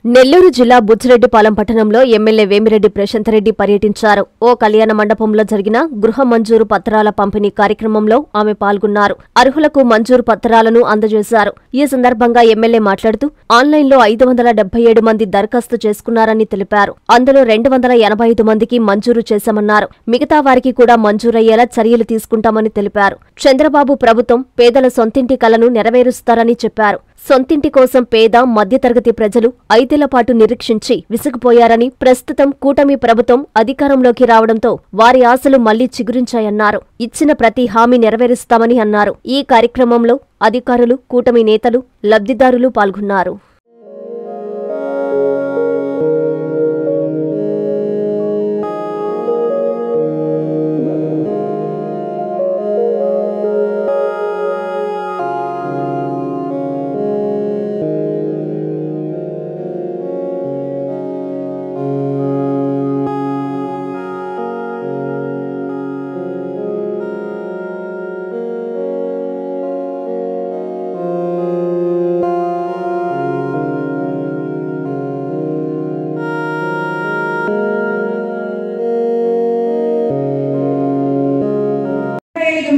నెల్లూరు జిల్లా బుచ్చిరెడ్డిపాలెం పట్టణంలో ఎమ్మెల్యే వేమిరెడ్డి ప్రశాంతరెడ్డి పర్యటించారు. ఓ కళ్యాణ మండపంలో జరిగిన గృహ మంజూరు పత్రాల పంపిణీ కార్యక్రమంలో ఆమె పాల్గొన్నారు. అర్హులకు మంజూరు పత్రాలను అందజేశారు. ఈ సందర్భంగా ఎమ్మెల్యే మాట్లాడుతూ ఆన్లైన్లో 577 మంది దరఖాస్తు చేసుకున్నారని తెలిపారు. అందులో 285 మందికి మంజూరు చేశామన్నారు. మిగతా వారికి కూడా మంజూరయ్యేలా చర్యలు తీసుకుంటామని తెలిపారు. చంద్రబాబు ప్రభుత్వం పేదల సొంతింటి కలను నెరవేరుస్తారని చెప్పారు. సొంతింటి కోసం పేద మధ్యతరగతి ప్రజలు 5 ఏళ్ల పాటు నిరీక్షించి విసిగిపోయారని, ప్రస్తుతం కూటమి ప్రభుత్వం అధికారంలోకి రావడంతో వారి ఆశలు మళ్లీ చిగురించాయన్నారు. ఇచ్చిన ప్రతి హామీ నెరవేరుస్తామని అన్నారు. ఈ కార్యక్రమంలో అధికారులు, కూటమి నేతలు, లబ్ధిదారులు పాల్గొన్నారు.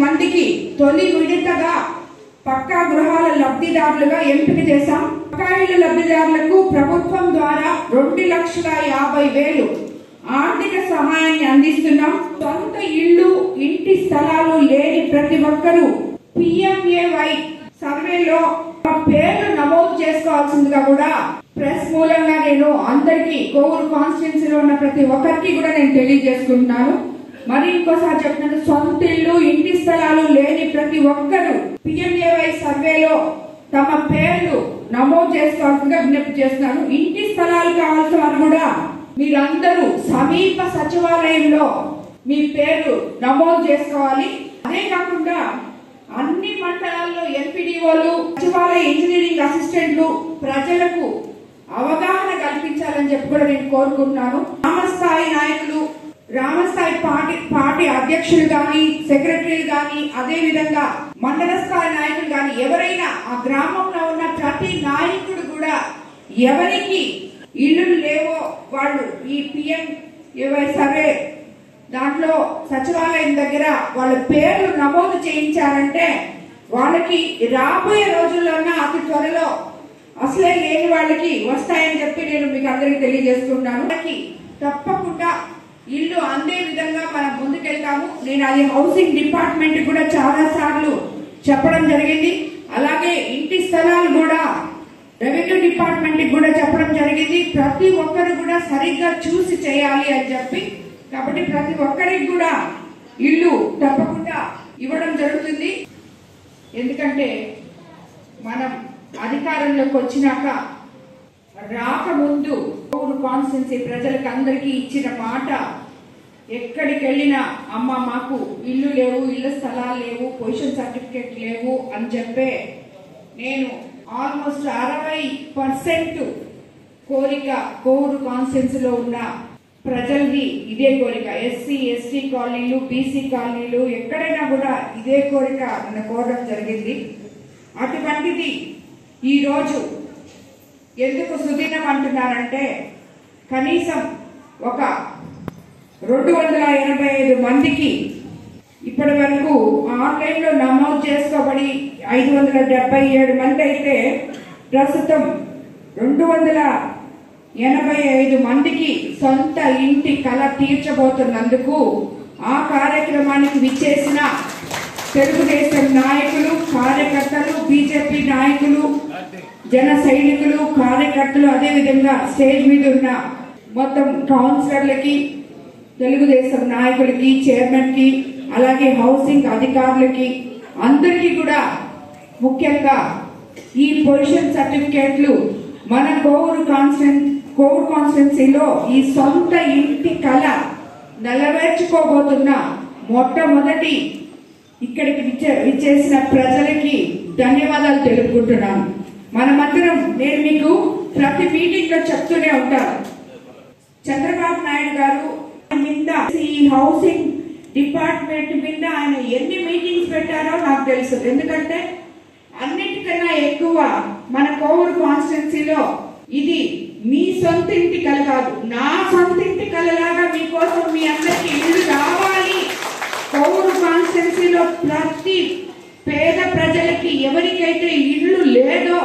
మందికి తొలి విడతగా పక్కా గృహాల లబ్ధిదారులుగా ఎంపిక చేశాం. పక్కా ఇళ్ల లబ్ధిదారులకు ప్రభుత్వం ద్వారా 2,50,000 ఆర్థిక సహాయాన్ని అందిస్తున్నాం. సొంత ఇళ్లు, ఇంటి స్థలాలు లేని ప్రతి ఒక్కరూ PMAY సర్వేలో పేర్లు నమోదు చేసుకోవాల్సిందిగా కూడా ప్రెస్ మూలంగా నేను అందరికీ కోవూరు కాన్స్టిట్యున్సీలో ఉన్న ప్రతి ఒక్కరికి కూడా నేను తెలియజేసుకుంటున్నాను. మరి ఇంకోసారి చెప్తున్నాను, సొంత ఇల్లు, ఇంటి స్థలాలు లేని ప్రతి ఒక్కరూ PMAY సర్వేలో తమ పేర్లు నమోదు చేసుకోవాల్సిందిగా విజ్ఞప్తి చేస్తున్నాను. ఇంటి స్థలాలు కావాల్సిన వారు కూడా మీరందరూ సమీప సచివాలయంలో మీ పేర్లు నమోదు చేసుకోవాలి. అదే కాకుండా అన్ని మండలాల్లో ఎంపీడీఓలు, సచివాలయ ఇంజనీరింగ్ అసిస్టెంట్లు ప్రజలకు అవగాహన కల్పించాలని చెప్పి కూడా నేను కోరుకుంటున్నాను. గ్రామస్థాయి నాయకులు, గ్రామస్థాయి పార్టీ అధ్యక్షులు గాని, సెక్రటరీలు గాని, అదే విధంగా మండల స్థాయి నాయకులు గాని, ఎవరైనా ఆ గ్రామంలో ఉన్న ప్రతి నాయకుడు కూడా ఎవరికి ఇల్లు లేవో వాళ్ళు ఈ PMAY సర్వే దాంట్లో సచివాలయం దగ్గర వాళ్ళ పేర్లు నమోదు చేయించారంటే వాళ్ళకి రాబోయే రోజుల్లోనే అతి త్వరలో అసలే లేని వాళ్ళకి వస్తాయని చెప్పి నేను మీకు అందరికి తెలియజేస్తున్నాను. తప్పకుండా ఇల్లు అందే విధంగా మనం ముందుకెళ్తాము. నేను అది హౌసింగ్ డిపార్ట్మెంట్ కూడా చాలా సార్లు చెప్పడం జరిగింది. అలాగే ఇంటి స్థలాలు కూడా రెవెన్యూ డిపార్ట్మెంట్ కూడా చెప్పడం జరిగింది. ప్రతి ఒక్కరు కూడా సరిగ్గా చూసి చేయాలి అని చెప్పి, కాబట్టి ప్రతి ఒక్కరికి కూడా ఇల్లు తప్పకుండా ఇవ్వడం జరుగుతుంది. ఎందుకంటే మనం అధికారంలోకి వచ్చినాక రాకముందు కోవూరు కాన్స్టిట్యున్సీ ప్రజలకు అందరికీ ఇచ్చిన మాట, ఎక్కడికి వెళ్ళినా అమ్మ మాకు ఇల్లు లేవు, ఇళ్ల స్థలాలు లేవు, పొజిషన్ సర్టిఫికేట్ లేవు అని చెప్పే నేను ఆల్మోస్ట్ 60% కోరిక కోవూరు కాన్స్టిట్యున్సీలో ఉన్న ప్రజల్ని ఇదే కోరిక. SC, ST కాలనీలు, BC కాలనీలు ఎక్కడైనా కూడా ఇదే కోరిక నన్ను కోరడం జరిగింది. అటువంటిది ఈరోజు ఎందుకు సుదీనం అంటున్నారంటే, కనీసం ఒక 285 మందికి ఇప్పటి వరకు ఆన్లైన్ లో నమోదు చేసుకోబడి 577 మంది అయితే ప్రస్తుతం 285 మందికి సొంత ఇంటి కల తీర్చబోతున్నందుకు ఆ కార్యక్రమానికి విచ్చేసిన తెలుగుదేశం నాయకులు, కార్యకర్తలు, బీజేపీ నాయకులు, జన సైనికులు, కార్యకర్తలు, అదే విధంగా స్టేజ్ మీద ఉన్న మొత్తం కౌన్సిలర్లకి, తెలుగుదేశం నాయకులకి, చైర్మన్ కి, అలాగే హౌసింగ్ అధికారులకి అందరికీ కూడా ముఖ్యంగా ఈ పొజిషన్ సర్టిఫికేట్లు మన కోవూరు కాన్స్టిట్యున్సీలో ఈ సొంత ఇంటి కళ నెరవేర్చుకోబోతున్న మొట్టమొదటి ఇక్కడికి విచ్చేసిన ప్రజలకి ధన్యవాదాలు తెలుపుకుంటున్నాను. మనమందరం, నేను మీకు ప్రతి మీటింగ్ లో చెప్తూనే ఉంటాను, చంద్రబాబు నాయుడు గారు మీద ఈ హౌసింగ్ డిపార్ట్మెంట్ మీద ఆయన ఎన్ని మీటింగ్స్ పెట్టారో నాకు తెలుసు. ఎందుకంటే అన్నిటికన్నా ఎక్కువ మన కోవూరు కాన్స్టిట్యున్సీలో ఇది మీ సొంత ఇంటి కల కాదు, నా సొంత ఇంటి కలలాగా మీకోసం మీ అందరికి ఇల్లు రావాలి. కోవూరు కాన్స్టిట్యున్సీలో ప్రతి పేద ప్రజలకి ఎవరికైతే ఇల్లు లేదో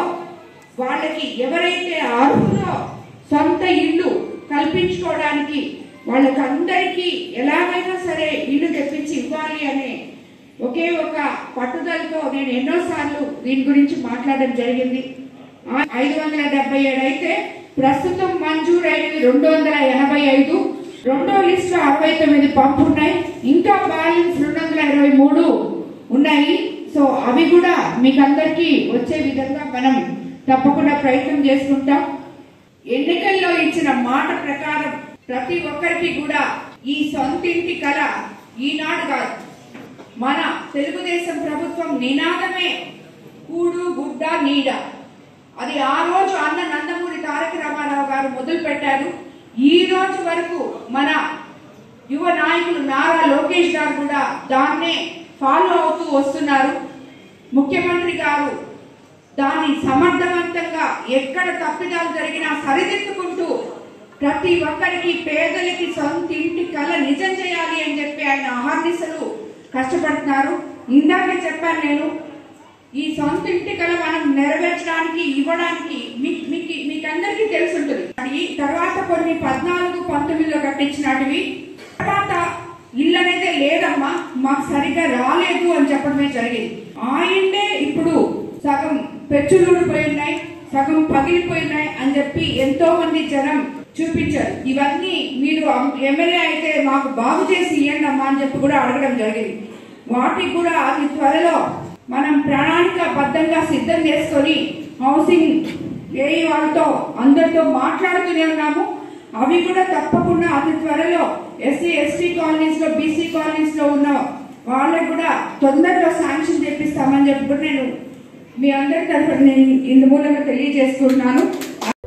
వాళ్ళకి, ఎవరైతే అర్హులో సొంత ఇల్లు కల్పించుకోవడానికి వాళ్ళకందరికీ ఎలాగైనా సరే ఇల్లు తెప్పించి ఇవ్వాలి అనే ఒకే ఒక పట్టుదలతో నేను ఎన్నోసార్లు దీని గురించి మాట్లాడడం జరిగింది. 577 అయితే ప్రస్తుతం మంజూరైనవి 285, రెండో లిస్ట్ 69 పంపున్నాయి, ఇంకా బ్యాలెన్స్ 223 ఉన్నాయి. సో అవి కూడా మీకందరికీ వచ్చే విధంగా మనం తప్పకుండా ప్రయత్నం చేసుకుంటాం. ఎన్నికల్లో ఇచ్చిన మాట ప్రకారం ప్రతి ఒక్కరికి కూడా ఈ సొంతింటి కళ ఈనాడు కాదు, మన తెలుగుదేశం ప్రభుత్వం నినాదమే కూడు గుడ్డ నీడ. అది ఆ రోజు అన్న నందమూరి తారక రామారావు గారు మొదలు పెట్టారు. ఈ రోజు వరకు మన యువ నాయకులు నారా లోకేష్ గారు కూడా దాన్నే ఫాలో అవుతూ వస్తున్నారు. ముఖ్యమంత్రి గారు దాన్ని సమర్థవంతంగా ఎక్కడ తప్పిదాలు జరిగినా సరిదిద్దుకుంటూ ప్రతి ఒక్కరికి, పేదలకి సొంత ఇంటి కళ నిజం చేయాలి అని చెప్పి ఆయన అహర్నిశలు కష్టపడుతున్నారు. ఇందాకే చెప్పాను నేను, ఈ సొంత ఇంటి కళ మనం నెరవేర్చడానికి, ఇవ్వడానికి మీకందరికీ తెలుసుంటుంది. తర్వాత కొన్ని 14, 19లో కట్టించినటివి, తర్వాత ఇల్లు అనేది లేదమ్మా మాకు సరిగ్గా రాలేదు అని చెప్పడమే జరిగింది. ఆ ఇల్లే ఇప్పుడు సగం పెచ్చులూడిపోయి ఉన్నాయి, సగం పగిలిపోయినాయి అని చెప్పి ఎంతో మంది జనం చూపించారు. ఇవన్నీ మీరు ఎమ్మెల్యే అయితే మాకు బాగు చేసి ఇవ్వండి అమ్మా అని చెప్పి కూడా అడగడం జరిగింది. వాటికి కూడా అతి త్వరలో మనం ప్రణాళికాబద్ధంగా సిద్ధం చేసుకొని హౌసింగ్ ఏఈ వాళ్ళతో అందరితో మాట్లాడుతూనే ఉన్నాము. అవి కూడా తప్పకుండా అతి త్వరలో ఎస్సీ ఎస్టీ కాలనీస్ లో, బీసీ కాలనీస్ లో ఉన్న వాళ్ళకు కూడా తొందరగా శాంక్షన్ చేపిస్తామని చెప్పి కూడా నేను మీ అందరి తరఫున నేను ఇందు మూలంగా తెలియజేసుకుంటున్నాను.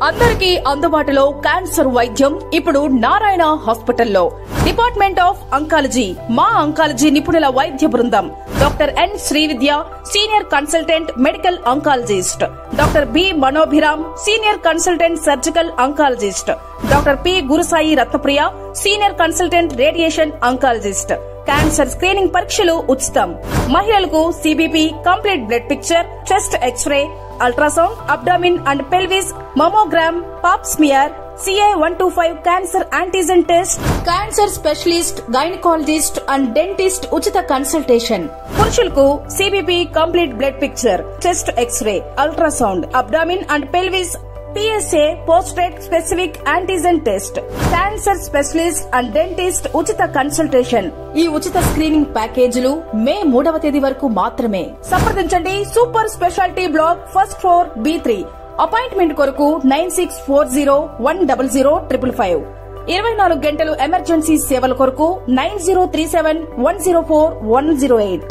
అందరికీ అందుబాటులో క్యాన్సర్ వైద్యం ఇప్పుడు నారాయణ హాస్పిటల్లో. డిపార్ట్మెంట్ ఆఫ్ అంకాలజీ, మా అంకాలజీ నిపుణుల వైద్య బృందం. Doctor N Srividya, senior consultant medical oncologist. Doctor B Manobhiram, senior consultant surgical oncologist. Doctor P Gurusai Ratnapriya, senior consultant radiation oncologist. Cancer screening పరీక్షలు ఉచితం. మహిళలకు CBP, complete blood picture, chest X-ray, ultrasound, abdomen and pelvis, mammogram, pap smear, CA-125 cancer antigen test, cancer specialist, gynaecologist and dentist ఉచిత consultation. పురుషులకు CBP, complete blood picture, chest X-ray, ultrasound, abdomen and pelvis, PSA పోస్ట్రేట్ specific antigen test, cancer specialist and dentist ఉచిత consultation. ఈ ఉచిత screening ప్యాకేజీలు మే 3వ తేదీ వరకు మాత్రమే. సంప్రదించండి super speciality block, first floor, B3. Appointment కొరకు 9640100555. 24 గంటలు ఎమర్జెన్సీ సేవల కొరకు 9037104108.